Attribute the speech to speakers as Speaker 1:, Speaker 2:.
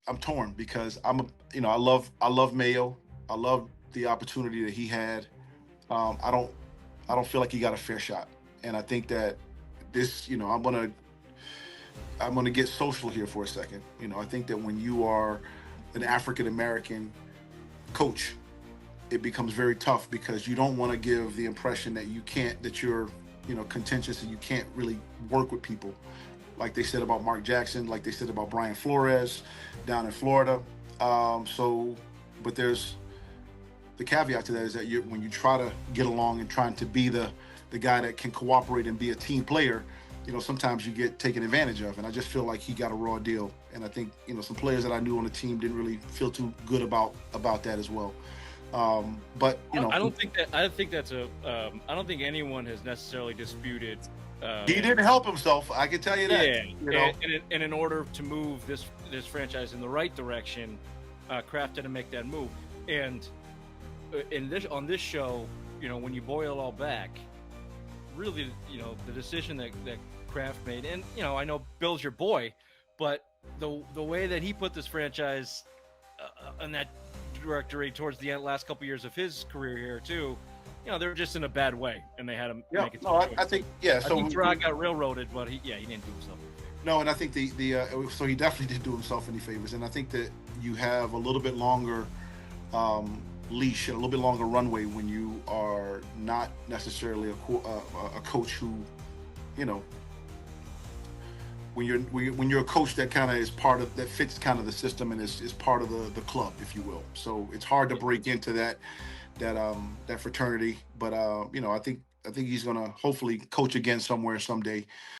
Speaker 1: I'm torn because I love Mayo. I love the opportunity that he had. Um, I don't I don't feel like he got a fair shot, and I think that this, I'm gonna get social here for a second. I think that when you are an African American coach, it becomes very tough because you don't want to give the impression that you're contentious and you can't really work with people, like they said about Mark Jackson, like they said about Brian Flores down in Florida. But there's the caveat to that is that when you try to get along and trying to be the guy that can cooperate and be a team player, sometimes you get taken advantage of. And I just feel like he got a raw deal. And I think some players that I knew on the team didn't really feel too good about that as well. But
Speaker 2: I don't think that. I don't think that's a. I don't think anyone has necessarily disputed.
Speaker 1: he didn't help himself. I can tell you that.
Speaker 2: Yeah, and in order to move this franchise in the right direction, Kraft had to make that move. And in this on this show, when you boil it all back, really, the decision that Kraft made, and I know Bill's your boy, but the way that he put this franchise on that directory towards the last couple years of his career here too, they were just in a bad way, and they had to
Speaker 1: Yeah,
Speaker 2: make it.
Speaker 1: no, I think yeah.
Speaker 2: I think Gerard got railroaded, but he didn't do himself any favors.
Speaker 1: No, and I think so he definitely didn't do himself any favors, and I think that you have a little bit longer leash and a little bit longer runway when you are not necessarily a coach who, you know, when you're a coach that kind of is part of that fits kind of the system and is part of the club, if you will. So it's hard to break into that fraternity, but I think he's gonna hopefully coach again somewhere someday.